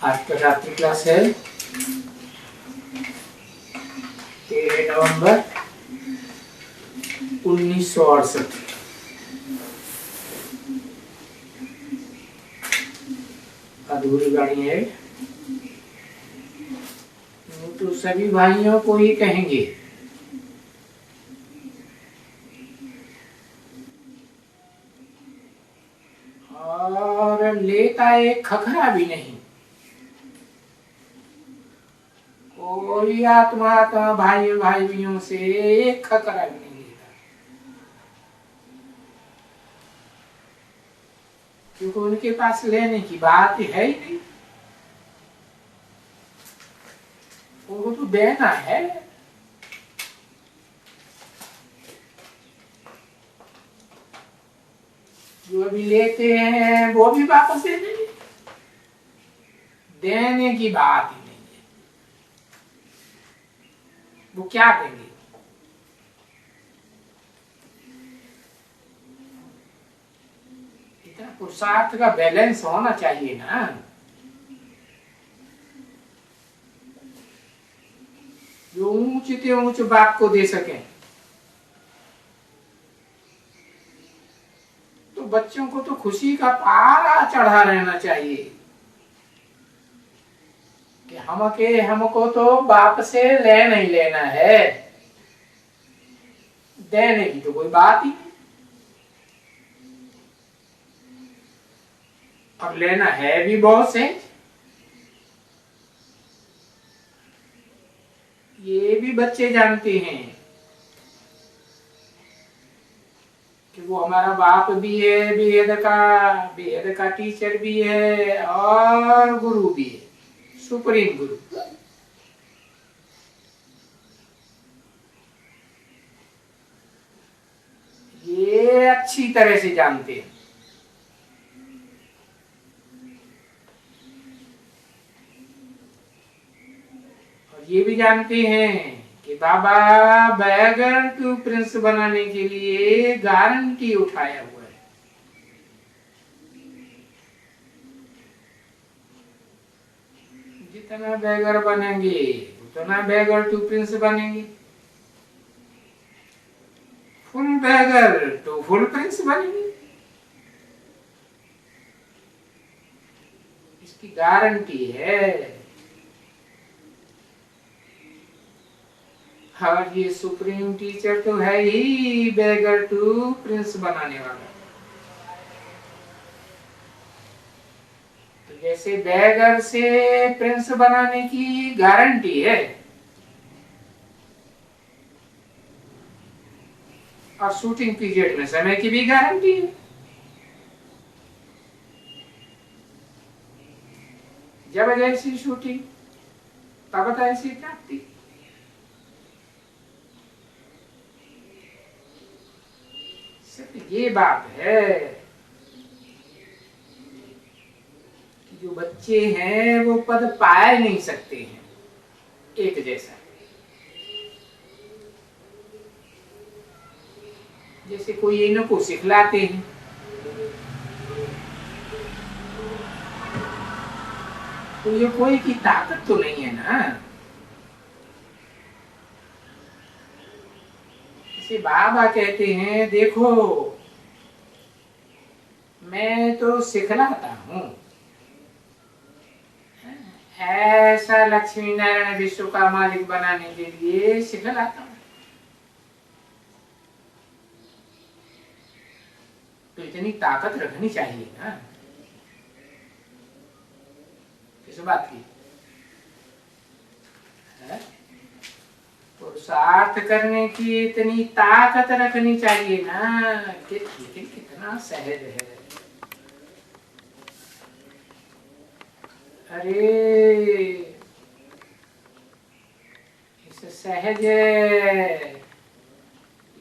आज का रात्रि क्लास है 13 नवंबर 1968। अधूरी वाणी है तो सभी भाइयों को ही कहेंगे। और लेता एक खखरा भी नहीं, कोई आत्मा भाइयों से एक खखरा भी नहीं लेता, क्योंकि उनके पास लेने की बात है ही नहीं। उनको तो देना है। जो अभी लेते हैं वो भी वापस दे देंगे, देने की बात ही नहीं है। वो क्या देंगे? इतना पुरुषार्थ का बैलेंस होना चाहिए ना। जो ऊंच बाप को दे सके, तो बच्चों को तो खुशी का पारा चढ़ा रहना चाहिए कि हमको तो बाप से ले नहीं लेना है, देने की तो कोई बात ही नहीं। और लेना है भी बहुत से। ये भी बच्चे जानते हैं कि वो हमारा बाप भी है, बेहद का टीचर भी है और गुरु भी है, सुप्रीम गुरु। ये अच्छी तरह से जानते हैं। और ये भी जानते हैं कि बाबा बैगर टू प्रिंस बनाने के लिए गारंटी उठाया हुआ है। जितना बैगर बनेंगे उतना बैगर टू प्रिंस बनेंगे, फुल बैगर तो फुल प्रिंस बनेंगे। इसकी गारंटी है। और ये सुप्रीम टीचर तो है ही बैगर टू प्रिंस बनाने वाला। तो जैसे बैगर से प्रिंस बनाने की गारंटी है, और शूटिंग पीरियड में समय की भी गारंटी है। जब जैसी शूटिंग तब ऐसी प्राप्ति। सिर्फ ये बात है कि जो बच्चे हैं वो पद पाए नहीं सकते हैं एक जैसा। जैसे कोई इनको सिखलाते हैं, तो ये कोई की ताकत तो नहीं है ना। जैसे बाबा कहते हैं, देखो मैं तो सिखलाता हूं, ऐसा लक्ष्मी नारायण विश्व का मालिक बनाने के लिए सिखलाता हूं। तो इतनी ताकत रखनी चाहिए ना। किस बात की? पुरुषार्थ करने की इतनी ताकत रखनी चाहिए ना कि लेकिन कितना सहज है। अरे इस सहज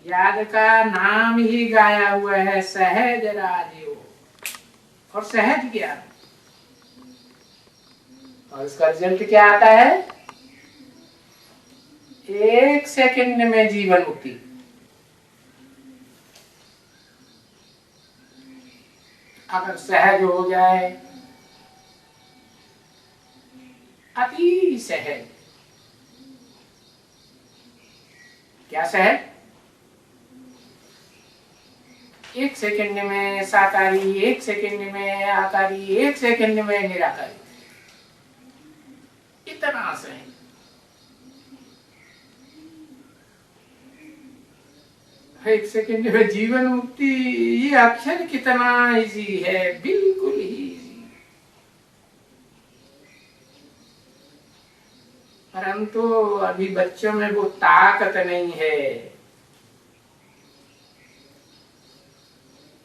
याद का नाम ही गाया हुआ है, सहज राजयोग। और सहज क्या, और इसका रिजल्ट क्या आता है? 1 सेकंड में जीवन मुक्ति। अगर सहज हो जाए अति सहज। क्या सहज? एक सेकंड में साकारी, एक सेकंड में आकारी, एक सेकंड में निराकारी, इतना सहज। एक सेकंड में जीवन मुक्ति, ये अक्षर कितना इजी है, बिल्कुल ही इजी। परंतु अभी बच्चों में वो ताकत नहीं है,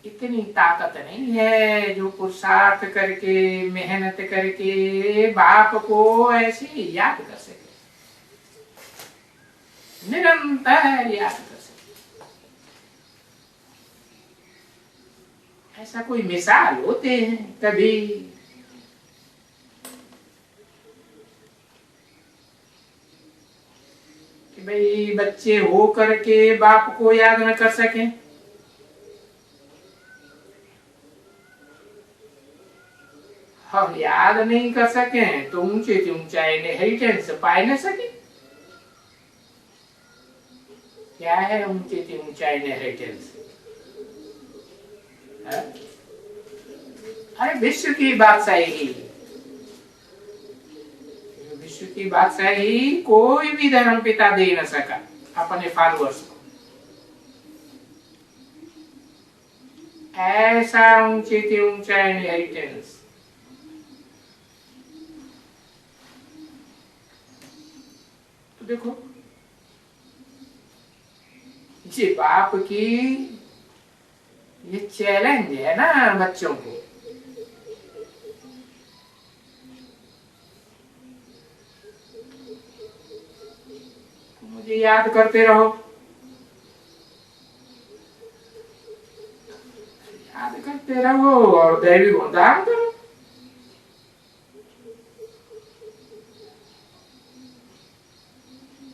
इतनी ताकत नहीं है जो पुरुषार्थ करके, मेहनत करके बाप को ऐसे याद कर सके, निरंतर याद कर सके। ऐसा कोई मिसाल होते हैं कभी? कि भाई बच्चे हो करके बाप को याद न कर सके। हम याद नहीं कर सके तो ऊंचे से ऊंचाई इनहेरिटेंस पाए न सके। क्या है ऊंचे से ऊंचाई इनहेरिटेंस? अरे विश्व की बादशाही, विश्व की बादशाही कोई भी धर्म पिता दे न सका अपने फॉलोअर्स को। ऐसा ऊंचे से ऊंचा इनहेरिटेंस। तो देखो ये बाप की ये चैलेंज है ना बच्चों को। मुझे याद करते रहो, याद करते रहो और दैवी गुण धारण करो।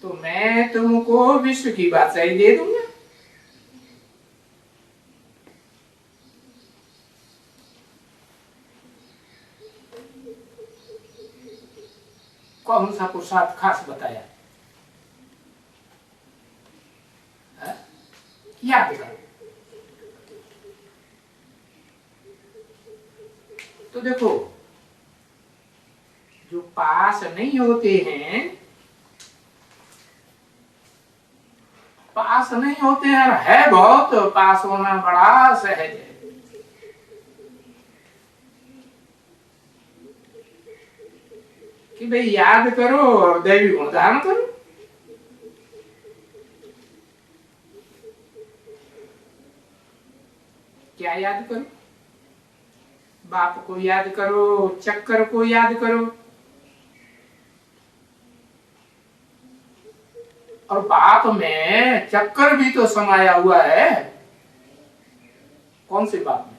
तो मैं तुमको विश्व की बादशाही दे दूंगा। कौन सा पुरुषार्थ खास बताया? याद करो। तो देखो जो पास नहीं होते हैं, पास नहीं होते हैं, है बहुत, पास होना बड़ा सहज है। कि भाई याद करो और दैवी गुण धारण करो। क्या याद करो? बाप को याद करो, चक्कर को याद करो। और बाप में चक्कर भी तो समाया हुआ है। कौन से बाप में?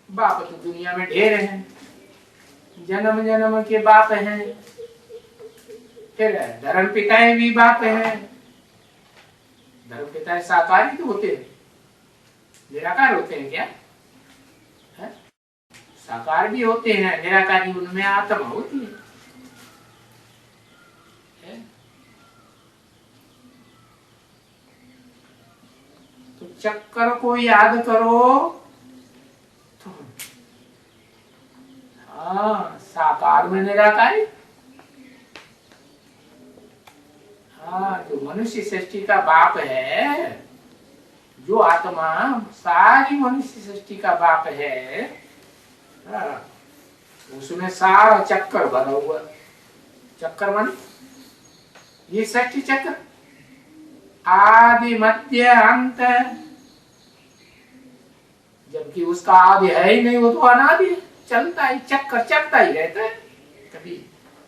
बाप तो दुनिया में ढेर हैं, जन्म जन्म के बाप हैं। फिर धर्म पिताएं भी बाप हैं। धर्म पिताएं साकारी तो होते हैं, निराकार होते हैं क्या? है? साकार भी होते हैं, निराकारी उनमें आत्मा होती है। तो चक्कर को याद करो तो हाँ, साकार में निराकारी। हाँ, जो मनुष्य सृष्टि का बाप है, जो आत्मा सारी मनुष्य सृष्टि का बाप है, उसमें सारा चक्कर भरा हुआ। चक्कर माने ये सृष्टि चक्र, आदि मध्य अंत। जबकि उसका आदि है ही नहीं, वो तो अनादि है, चलता ही, चक्कर चलता ही रहता है, कभी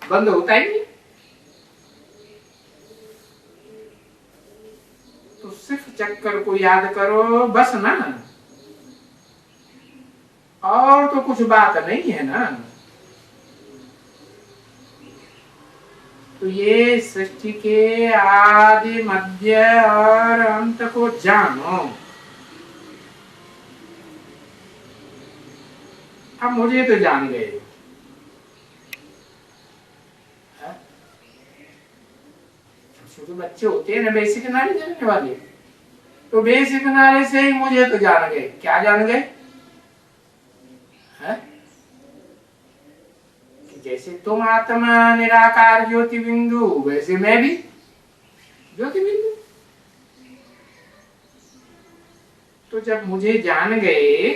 बंद होता ही नहीं। तो सिर्फ चक्कर को याद करो बस ना, और तो कुछ बात नहीं है ना। तो ये सृष्टि के आदि मध्य और अंत को जानो। अब मुझे तो जान गए, छोटे बच्चे होते हैं ना बेसिक नॉलेज जानने वाले, तो बेसिक नॉलेज से ही मुझे तो जान गए। क्या जान गए? कि जैसे तुम आत्मा निराकार ज्योति बिंदु, वैसे मैं भी ज्योति बिंदु। तो जब मुझे जान गए,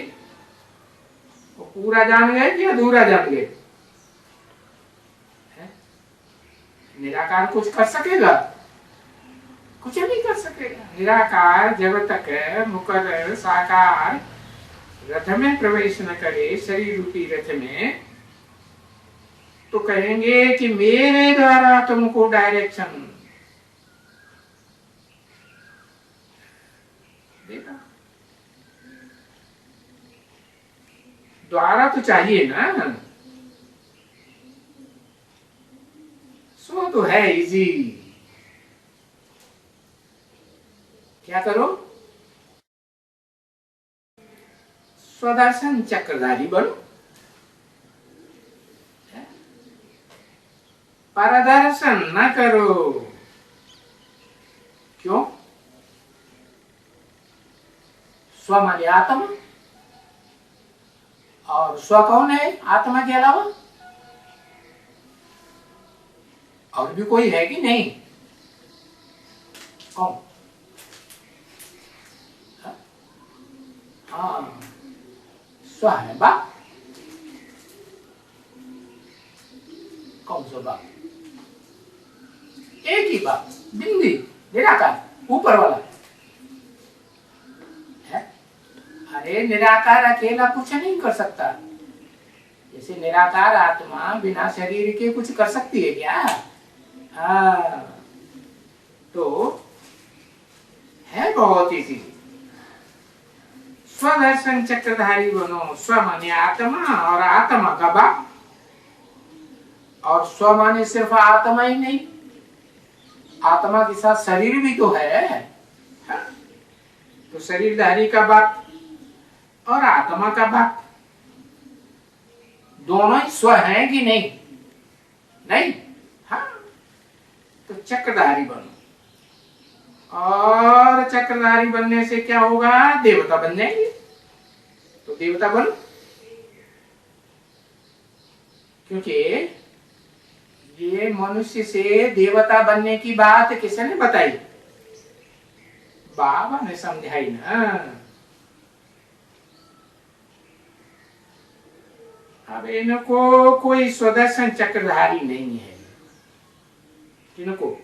वो पूरा जान गए कि अधूरा जान गए? निराकार कुछ कर सकेगा? कुछ नहीं कर सकेगा। निराकार जब तक मुकर साकार रथ में प्रवेश न करे, शरीर रूपी रथ में, तो कहेंगे कि मेरे द्वारा तुमको डायरेक्शन देगा। द्वारा तो चाहिए ना, सो तो है इजी। क्या करो? स्वदर्शन चक्रधारी बनो, परदर्शन न करो। क्यों? स्व माने आत्मा, और स्व कौन है आत्मा के अलावा? और भी कोई है कि नहीं? कौन? हाँ, स्व है बाप। कौन सा बाप? एक ही बाप, बिंदी निराकार, ऊपर वाला है। अरे निराकार अकेला कुछ नहीं कर सकता। जैसे निराकार आत्मा बिना शरीर के कुछ कर सकती है क्या? हाँ, तो है बहुत ही चीज। स्वदर्शन चक्रधारी बनो। स्व माने आत्मा, और आत्मा का बाप। और स्व माने सिर्फ आत्मा ही नहीं, आत्मा के साथ शरीर भी तो है। तो शरीरधारी का बाप और आत्मा का बाप दोनों ही स्व हैं कि नहीं? नहीं। हाँ, तो चक्रधारी बनो। और चक्रधारी बनने से क्या होगा? देवता बन जाएंगे। तो देवता बनो, क्योंकि ये मनुष्य से देवता बनने की बात किसने बताई? बाबा ने समझाई ना। अब इनको कोई स्वदर्शन चक्रधारी नहीं है। इनको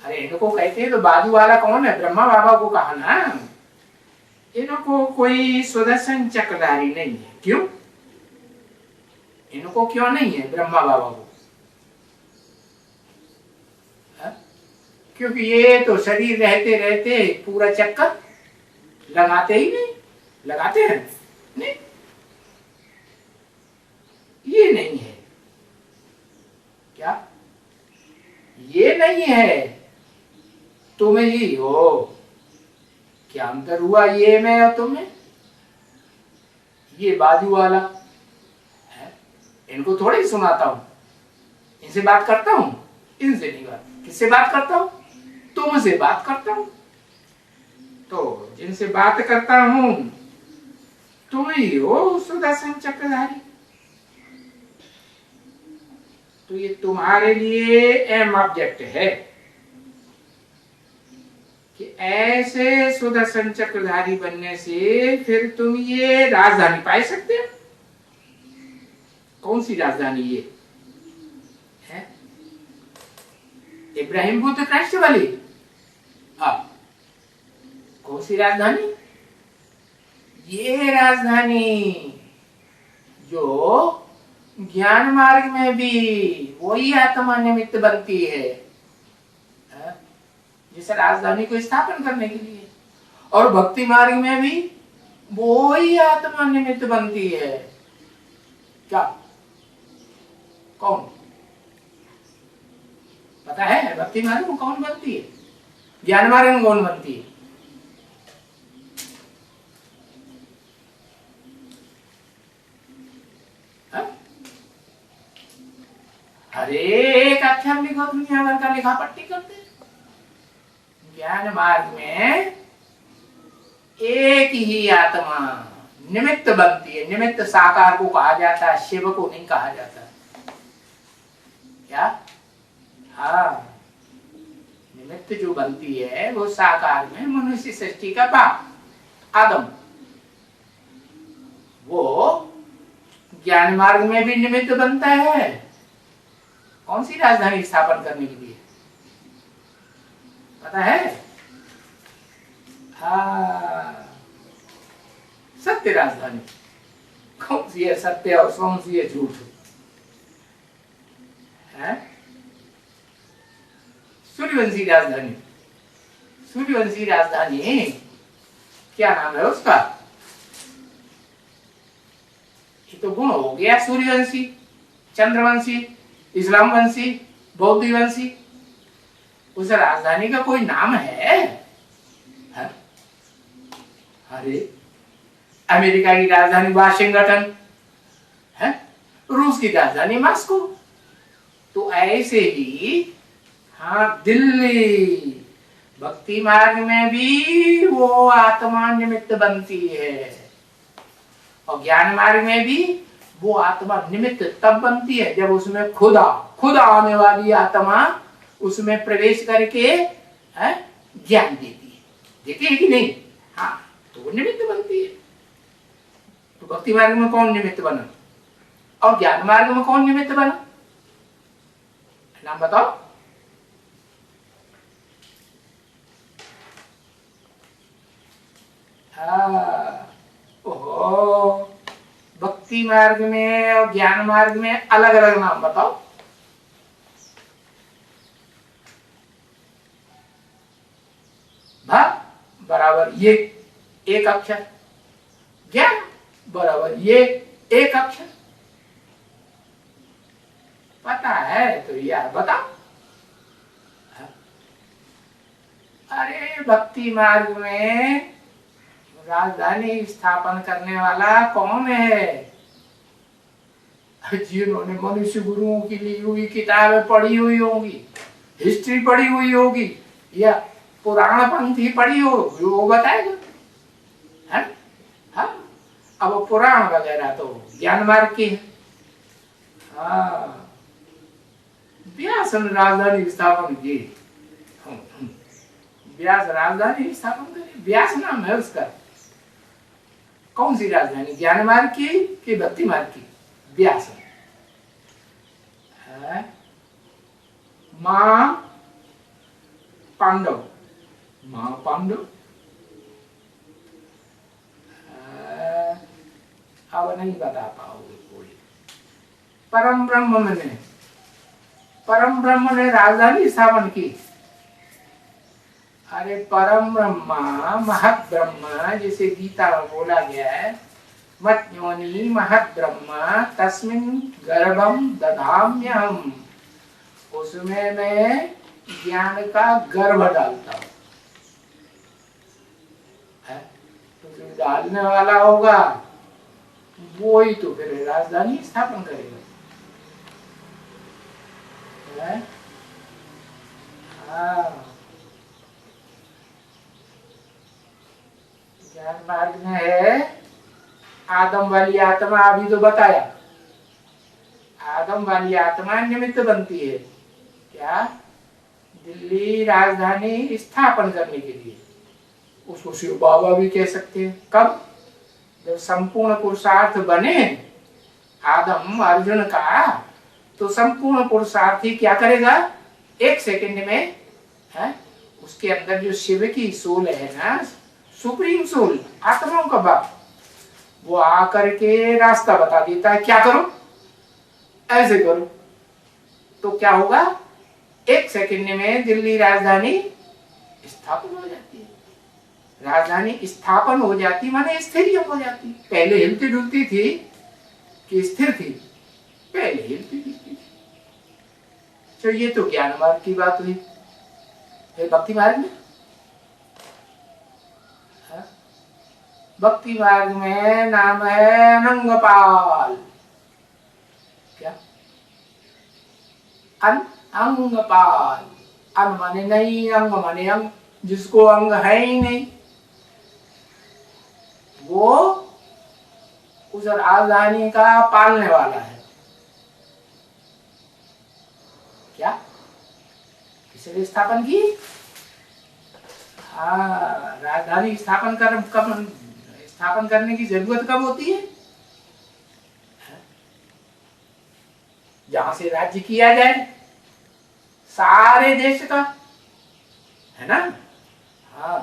अरे इनको कहते हैं तो बाजू वाला कौन है? ब्रह्मा बाबा को कहा ना। इनको कोई स्वदर्शन चक्रधारी नहीं है। क्यों? इनको क्यों नहीं है ब्रह्मा बाबा को? क्योंकि ये तो शरीर रहते रहते पूरा चक्कर लगाते ही नहीं। लगाते हैं? नहीं, ये नहीं है। क्या? ये नहीं है, तुम ही हो। क्या अंतर हुआ ये में और तुम्हें? ये बाजू वाला है, इनको थोड़ी सुनाता हूं, इनसे बात करता हूं। इनसे नहीं बात, किससे बात करता हूं? तुमसे बात करता हूं। तो जिनसे बात करता हूं तुम ही हो सुदर्शन चक्रधारी। तो ये तुम्हारे लिए एम ऑब्जेक्ट है कि ऐसे सुदर्शन चक्रधारी बनने से फिर तुम ये राजधानी पा सकते हो। कौन सी राजधानी ये है? इब्राहिम बुद्ध क्राइस्ट वाली? हाँ, कौन सी राजधानी? ये राजधानी जो ज्ञान मार्ग में भी वही आत्मा निमित्त बनती है, जिस राजधानी को स्थापन करने के लिए, और भक्ति मार्ग में भी वही आत्मा निमित्त बनती है। क्या? कौन? पता है भक्ति मार्ग में कौन बनती है? ज्ञान मार्ग में कौन बनती है? अरे एक अक्षर लिखो, दुनिया भर का लिखा पट्टी करते। ज्ञान मार्ग में एक ही आत्मा निमित्त बनती है। निमित्त साकार को कहा जाता है, शिव को नहीं कहा जाता। क्या? हाँ, निमित्त जो बनती है वो साकार में मनुष्य सृष्टि का बाप आदम, वो ज्ञान मार्ग में भी निमित्त बनता है। कौन सी राजधानी स्थापन करने के लिए पता है? हाँ, सत्य राजधानी। कौन सी है सत्य और कौन सी है झूठ है? सूर्यवंशी राजधानी। सूर्यवंशी राजधानी क्या नाम है उसका? ये तो गुण हो गया, सूर्यवंशी, चंद्रवंशी, इस्लाम वंशी, बौद्ध वंशी। उस राजधानी का कोई नाम है? अरे अमेरिका की राजधानी वाशिंगटन है, रूस की राजधानी मॉस्को। तो ऐसे ही हाँ, दिल्ली भक्ति मार्ग में भी वो आत्मा निमित्त बनती है, और ज्ञान मार्ग में भी वो आत्मा निमित्त तब बनती है जब उसमें खुदा आने वाली आत्मा उसमें प्रवेश करके ज्ञान देती है। देती है कि नहीं? हाँ, तो वो निमित्त बनती है। तो भक्ति मार्ग में कौन निमित्त बना और ज्ञान मार्ग में कौन निमित्त बना? नाम बताओ। ओहो, भक्ति मार्ग में और ज्ञान मार्ग में अलग अलग नाम बताओ। भ बराबर ये एक अक्षर, ज्ञान बराबर ये एक अक्षर। पता है तो यार बताओ। अरे भक्ति मार्ग में राजधानी स्थापन करने वाला कौन है? जिन्होंने मनुष्य गुरुओं की ली हुई किताबें पढ़ी हुई होंगी, हिस्ट्री पढ़ी हुई होगी, या पुराण पंथी पढ़ी होगी, वो बताएगा है? हाँ, अब पुराण वगैरह तो ज्ञान मार्ग की है। हाँ, व्यास ने राजधानी स्थापन की। व्यास राजधानी स्थापन करी, व्यास नाम है उसका। कौन सी राजधानी? ज्ञान मार्ग की कि भक्ति मार्ग की? व्यास है। मां पांडव, मां पांडव। अब नहीं बता पाओगे कोई। परम ब्रह्म ने राजधानी स्थापन की। अरे परम ब्रह्मा महत ब्रह्म, जैसे गीता में बोला गया है, मत योनि महत ब्रह्म तस्मिन् गर्भम दधाम्यहम्। उसमें मैं ज्ञान का गर्भ डालता हूँ। तो जो डालने वाला होगा वो ही तो फिर राजधानी स्थापन करेगा। हाँ, ज्ञान मार्ग में है आदम वाली आत्मा। अभी तो बताया, आदम वाली आत्मा निमित्त बनती है। क्या? दिल्ली राजधानी स्थापन करने के लिए। उसको शिव बाबा भी कह सकते हैं। कब? जब संपूर्ण पुरुषार्थ बने आदम अर्जुन का, तो संपूर्ण पुरुषार्थी क्या करेगा? एक सेकंड में है, उसके अंदर जो शिव की सोल है ना, सुप्रीम सोल, आत्माओं का बाप, वो आकर के रास्ता बता देता है। क्या करो? ऐसे करो। तो क्या होगा? एक सेकंड में दिल्ली राजधानी स्थापन हो जाती है। राजधानी स्थापन हो जाती माने स्थिर हो जाती। पहले हिलती डुलती थी कि स्थिर थी? पहले हिलती डुलती थी। तो ये तो ज्ञान मार्ग की बात हुई। भक्ति मार्ग में, भक्ति मार्ग में नाम है नंगपाल। क्या? अन अंगपाल, अन माने नहीं, अंग माने अंग, जिसको अंग है ही नहीं वो उस राजधानी का पालने वाला है। क्या किसने स्थापन की? हाँ, राजधानी स्थापन करने की जरूरत कब होती है? जहां से राज्य किया जाए सारे देश का, है ना? हाँ,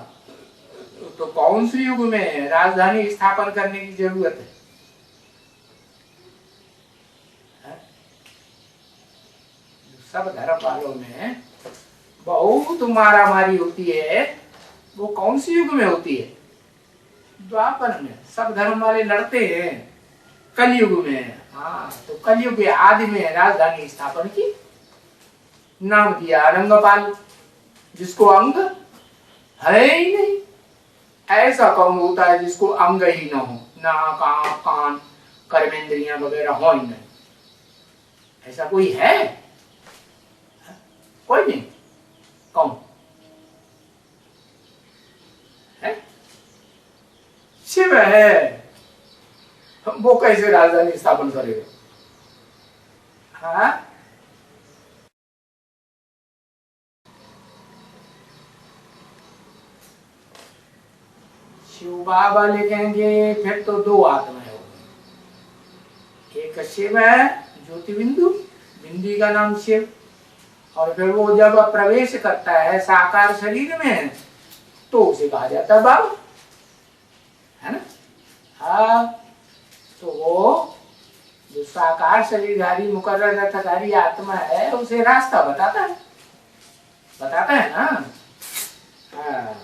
तो कौन से युग में राजधानी स्थापन करने की जरूरत है? सब धर्म वालों में बहुत मारा मारी होती है, वो कौन से युग में होती है? द्वापर में सब धर्म वाले लड़ते हैं। कलयुग में, हाँ, तो कलयुग के आदि में राजधानी स्थापन की, नाम दिया रंगपाल, जिसको अंग है ही नहीं। ऐसा कौन होता है जिसको अंग ही न हो, नाक आंख कान कर्मेंद्रियां वगैरह हो ही नहीं? ऐसा कोई है? कोई नहीं। कौन है? शिव है। वो कैसे राजधानी स्थापन करेगा? हाँ, शिव बाबा लिखेंगे फिर तो दो आत्माएं होंगी। एक शिव है ज्योति बिंदु, बिंदी का नाम शिव, और फिर वो जब प्रवेश करता है साकार शरीर में तो उसे कहा जाता है बाबा, है ना? हाँ, तो वो जो साकार शरीरधारी मुकर्रर रथधारी आत्मा है उसे रास्ता बताता है ना? हाँ,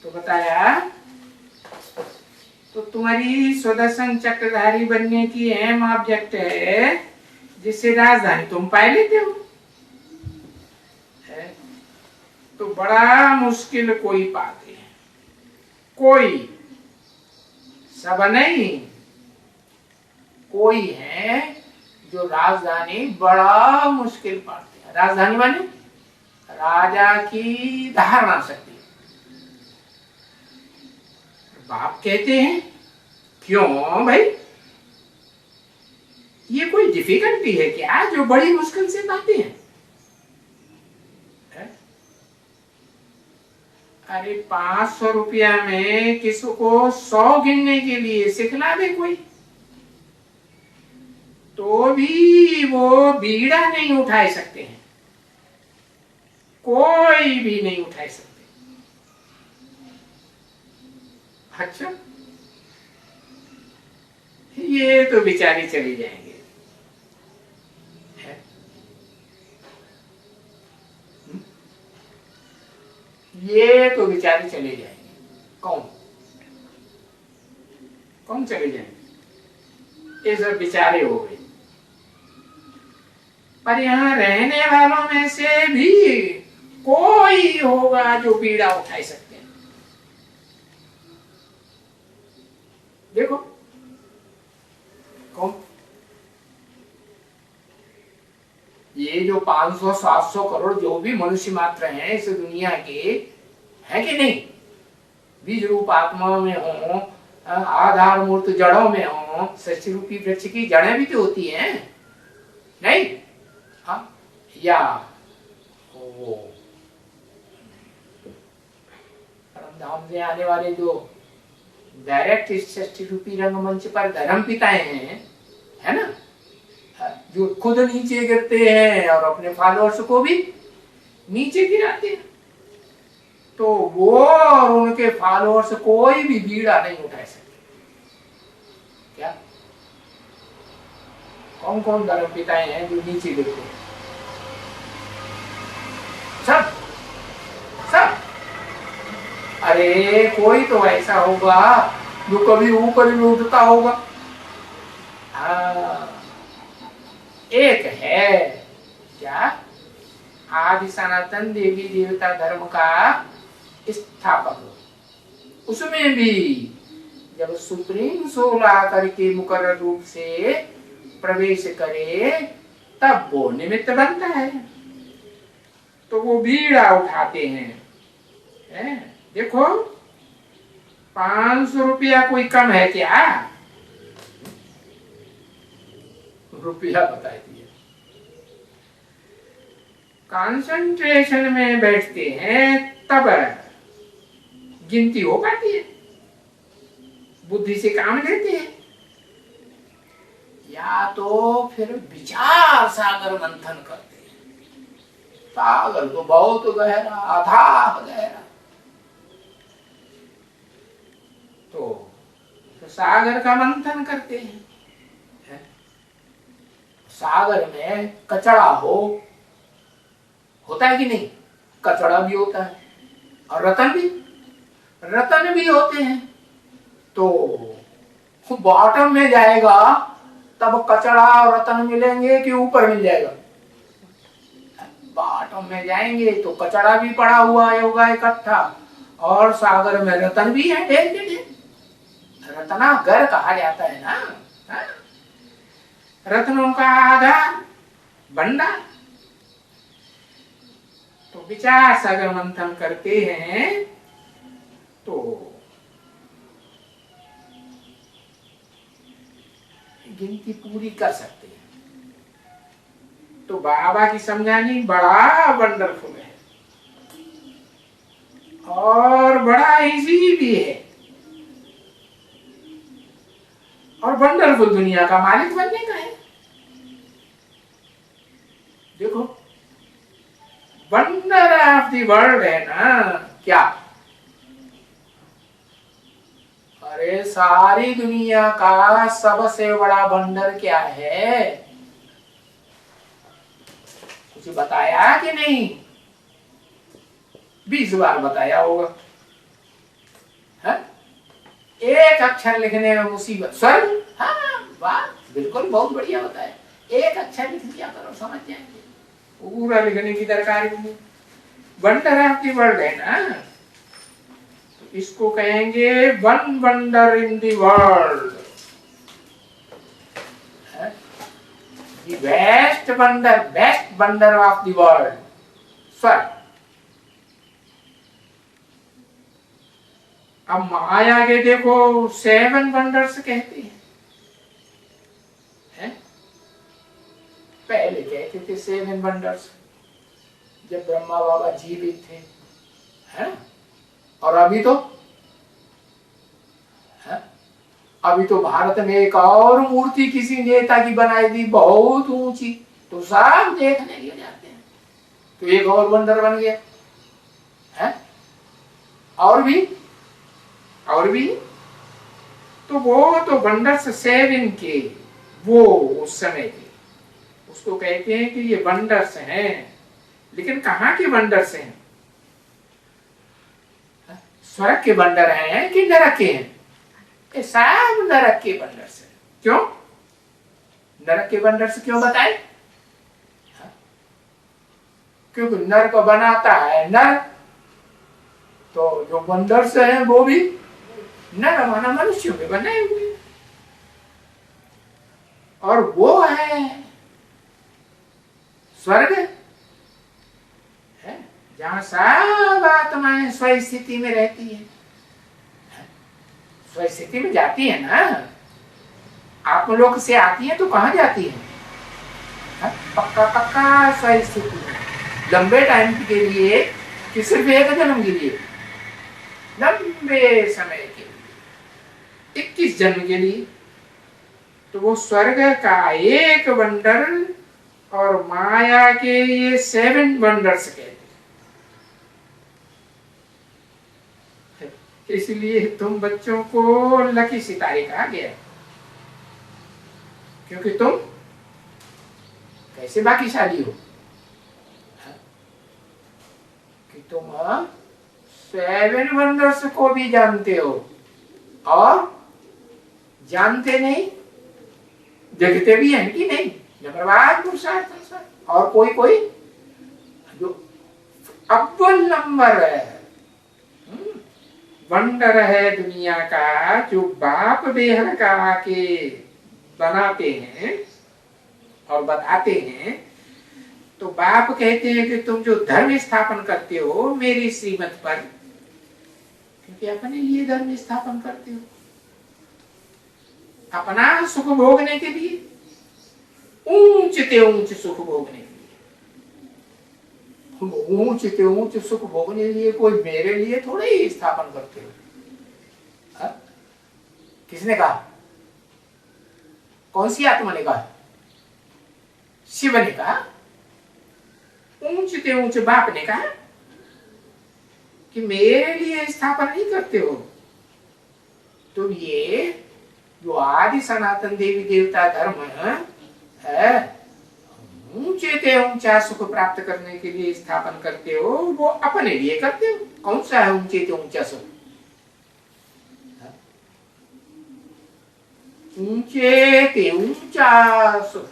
तो बताया, तो तुम्हारी सुदर्शन चक्रधारी बनने की अहम ऑब्जेक्ट है जिससे राजधानी तुम पा लेते हो। तो बड़ा मुश्किल कोई पाते हैं, कोई, सब नहीं, कोई है जो राजधानी बड़ा मुश्किल पाते हैं। राजधानी माने राजा की धारणा शक्ति। बाप कहते हैं क्यों भाई, ये कोई डिफिकल्टी है क्या जो बड़ी मुश्किल से पाते हैं? अरे 500 रुपया में किसी को 100 गिनने के लिए सिखला दे कोई, तो भी वो बीड़ा नहीं उठा सकते हैं, कोई भी नहीं उठा सकते। अच्छा, ये तो बेचारे चले जाएंगे। ये तो बेचारे चले जाएंगे। कौन कौन चले जाएंगे? ये सब बेचारे हो गए। पर यहाँ रहने वालों में से भी कोई होगा जो पीड़ा उठा सकते हैं। देखो कौन? ये जो 500-700 करोड़ जो भी मनुष्य मात्र हैं इस दुनिया के, है कि नहीं? बीज रूप आत्मा में हो, आधार मूर्त जड़ों में हो, सृष्टि रूपी वृक्ष की जड़ें भी तो होती हैं, नहीं? हाँ, या वो परम धाम से आने वाले जो डायरेक्ट सृष्टि रूपी रंगमंच पर धर्म पिताएं हैं, है ना, जो खुद नीचे गिरते हैं और अपने फॉलोअर्स को भी नीचे गिराते हैं, तो वो और उनके फॉलोअर्स कोई भी बीड़ा नहीं उठा सकते। क्या कौन कौन धर्म पिताएं हैं जो नीचे गिरते हैं? सब सब। अरे कोई तो ऐसा होगा जो कभी ऊपर ही उठता होगा। हाँ, एक है क्या, आदि सनातन देवी देवता धर्म का स्थापक। उसमें भी जब सुप्रीम सोल आकर के मुकर्रर रूप से प्रवेश करे तब वो निमित्त बनता है। तो वो बीड़ा उठाते हैं। देखो 500 रुपया कोई कम है क्या? रुपया बताई दिए। कंसंट्रेशन में बैठते हैं तब गिनती हो पाती है, बुद्धि से काम लेते हैं, या तो फिर विचार सागर मंथन करते हैं। सागर तो बहुत गहरा, अथाह गहरा। तो सागर का मंथन करते हैं। सागर में कचरा होता है कि नहीं? कचरा भी होता है और रतन भी होते हैं। तो बॉटम में जाएगा तब कचरा और रतन मिलेंगे कि ऊपर मिल जाएगा? बॉटम में जाएंगे तो कचरा भी पड़ा हुआ होगा इकट्ठा, और सागर में रतन भी है ढेर। रत्नागर कहा जाता है ना, रत्नों का आधार भंडार। तो विचार सागर मंथन करते हैं तो गिनती पूरी कर सकते हैं। तो बाबा की समझानी बड़ा वंडरफुल है और बड़ा इजी भी है, और वंडरफुल दुनिया का मालिक बनने का है। देखो वंडर ऑफ द वर्ल्ड है ना क्या? अरे सारी दुनिया का सबसे बड़ा वंडर क्या है? कुछ बताया कि नहीं? 20 बार बताया होगा। है? एक अक्षर लिखने में मुसीबत। स्वर्ग? हाँ वाह, बिल्कुल बहुत बढ़िया बताया। एक अक्षर लिख दिया करो, समझ जाएंगे। पूरा लिखने की दरकार नहीं। वंडर ऑफ द वर्ल्ड है ना, तो इसको कहेंगे one wonder in the world, best wonder of the world, स्वर्ग। अब माया के देखो 7 वंडर्स कहते हैं। पहले कहते थे 7 वंडर्स जब ब्रह्मा बाबा जीवित थे, है? और अभी तो भारत में एक और मूर्ति किसी नेता की बनाई दी, बहुत ऊंची, तो सब देखने के जाते हैं। तो एक और वंडर बन गया है। और भी तो वो तो वंडर्स 7 के, वो उस समय के, उसको कहते हैं कि ये वंडर्स हैं। लेकिन कहाँ के वंडर्स हैं? स्वर्ग के वंडर हैं कि नरक के हैं? ये सब नरक के वंडर्स हैं। क्यों नरक के वंडर्स क्यों बताए? क्योंकि नर को बनाता है नर, तो जो वंडर्स हैं वो भी नर माना मनुष्यों के बनाए हुए, और वो है स्वर्ग है जहां सब आत्माएं स्वस्थिति में रहती है। स्वस्थिति में जाती है ना, आत्मलोक से आती है तो कहां जाती है? पक्का स्वस्थिति में, लंबे टाइम के लिए कि सिर्फ एक जन्म के लिए? लंबे समय के लिए, 21 जन्म के लिए। तो वो स्वर्ग का एक वंडर और माया के ये 7 वंडर्स कहते हैं। इसलिए तुम बच्चों को लकी सितारे कहा गया, क्योंकि तुम कैसे भाग्यशाली हो कि तुम 7 वंडर्स को भी जानते हो, और जानते नहीं, देखते भी हैं कि नहीं? और कोई जो अव्वल नंबर है, वंडर है दुनिया का, जो बाप बेहर का आके बनाते हैं, और बताते हैं। तो बाप कहते हैं कि तुम जो धर्म स्थापन करते हो मेरी श्रीमत पर, क्योंकि अपने लिए धर्म स्थापन करते हो, अपना सुख भोगने के लिए, ऊंच ते ऊंच सुख भोगने के लिए। ऊंच ते ऊंच सुख भोगने के लिए कोई मेरे लिए थोड़े ही स्थापन करते हो। हा? किसने कहा? कौन सी आत्मा ने कहा? शिव ने कहा? ऊंच ते ऊंच बाप ने कहा कि मेरे लिए स्थापन नहीं करते हो तुम। ये जो आदि सनातन देवी देवता धर्म है, ऊंचे ते ऊंचा सुख प्राप्त करने के लिए स्थापन करते हो, वो अपने लिए करते हो। कौन सा है ऊंचे ते ऊंचा सुख? ऊंचे ते ऊंचा सुख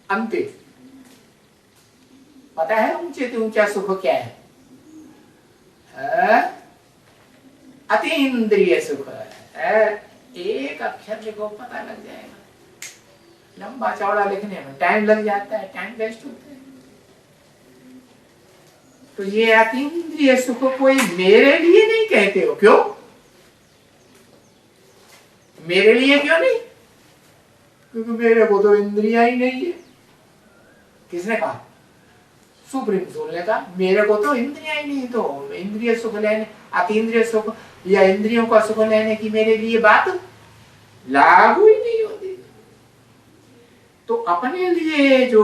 अंते पता है? ऊंचे ते ऊंचा सुख क्या है? अतीन्द्रिय सुख है। एक अक्षर देखो पता लग जाएगा। लंबा चौड़ा लिखने में टाइम लग जाता है, टाइम वेस्ट होता है। तो ये अतीन्द्रिय सुख कोई मेरे लिए नहीं कहते हो। क्यों मेरे लिए? क्यों नहीं? क्योंकि मेरे को तो इंद्रियां ही नहीं है। किसने कहा? सुप्रीम सोल ने कहा मेरे को तो इंद्रियां ही नहीं, तो इंद्रिय सुख लेने, अतीन्द्रिय सुख या इंद्रियों का सुख लेने की मेरे लिए बात लागू ही नहीं होती। तो अपने लिए जो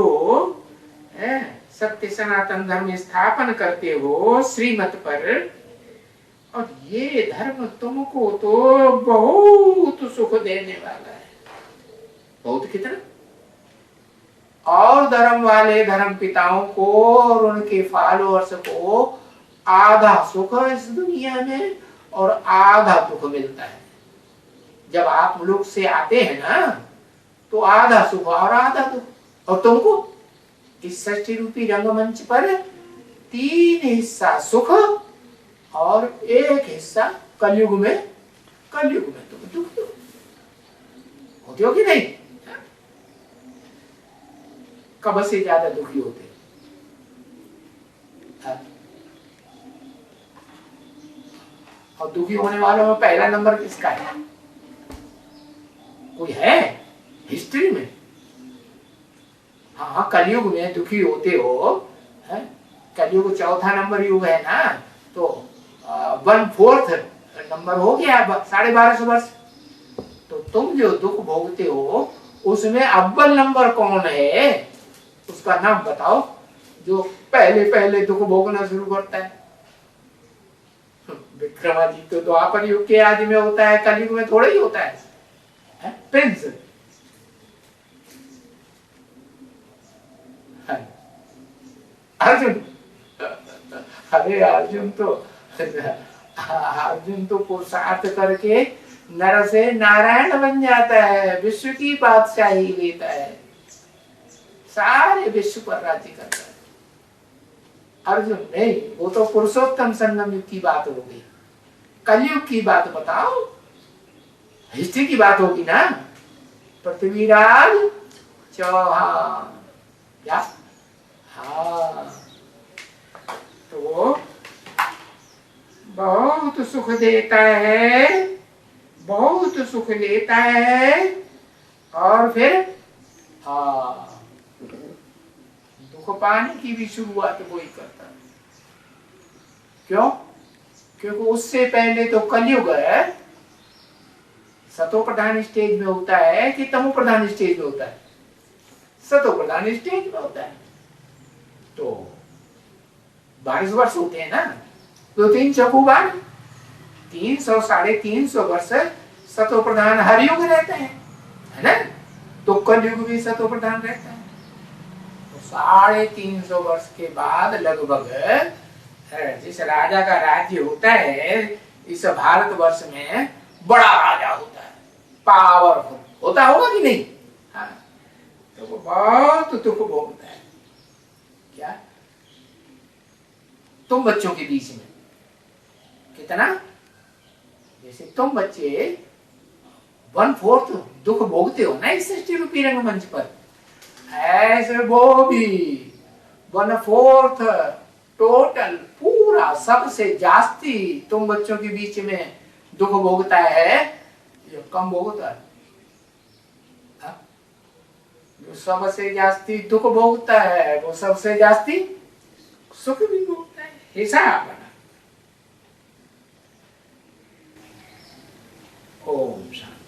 सत्य सनातन धर्म स्थापन करते हो श्रीमत पर, और ये धर्म तुमको तो बहुत सुख देने वाला है। बहुत कितना? और धर्म वाले धर्म पिताओं को और उनके फॉलोअर्स को आधा सुख इस दुनिया में और आधा दुख मिलता है। जब आप लोग से आते हैं ना, तो आधा सुख और आधा दुख। और तुमको इस सृष्टि रूपी रंगमंच पर 3 हिस्सा सुख और 1 हिस्सा कलयुग में तुम दुखी होते हो कि नहीं? कब से ज्यादा दुखी होते? और दुखी होने वालों में पहला नंबर किसका है? कोई है हिस्ट्री में? हाँ, कलयुग में दुखी होते हो। कलयुग चौथा नंबर युग है ना, तो 1/4 नंबर हो गया 1250 वर्ष। तो तुम जो दुख भोगते हो उसमें अव्वल नंबर कौन है? उसका नाम बताओ, जो पहले पहले दुख भोगना शुरू करता है। विक्रमादित्य तो द्वापर युग के आदि में होता है, कलयुग में थोड़ा ही होता है। प्रिंस अर्जुन। अरे अर्जुन तो पुरुषार्थ करके नर से नारायण बन जाता है, विश्व की बादशाही लेता है, सारे विश्व पर राज्य करता है। अर्जुन नहीं, वो तो पुरुषोत्तम संगम युग की बात हो गई। कलयुग की बात बताओ, हिस्ट्री की बात होगी ना। पृथ्वीराज चौहान क्या? हाँ, तो बहुत सुख देता है, बहुत सुख लेता है, और फिर दुख पाने की भी शुरुआत वही करता है। क्यों? क्योंकि उससे पहले तो कलयुग है, सतो प्रधान स्टेज में होता है कि तमो प्रधान स्टेज में होता है? सतो प्रधान स्टेज में होता है। तो 22 वर्ष होते हैं ना, तो 3 चौको 12, 300 350 वर्ष सतो प्रधान हर युग रहते हैं, है ना? तो कलयुग भी सतो प्रधान रहता है। तो 350 वर्ष के बाद लगभग जिस राजा का राज्य होता है इस भारतवर्ष में, बड़ा राजा होता है, पावरफुल होता होगा कि नहीं? हाँ, तो वो बहुत दुख भोगता है। क्या? तुम बच्चों के बीच में कितना, जैसे तुम बच्चे 1/4 दुख भोगते हो ना इस सृष्टि रूपी रंगमंच पर, ऐसे वो भी 1/4 टोटल पूरा सबसे जास्ती तुम बच्चों के बीच में दुख भोगता है, ये कम भोगता है। हाँ? जो सबसे जास्ती दुख भोगता है वो सबसे जास्ती सुख भी भोगता है, हिसाब बना। ओम शांति।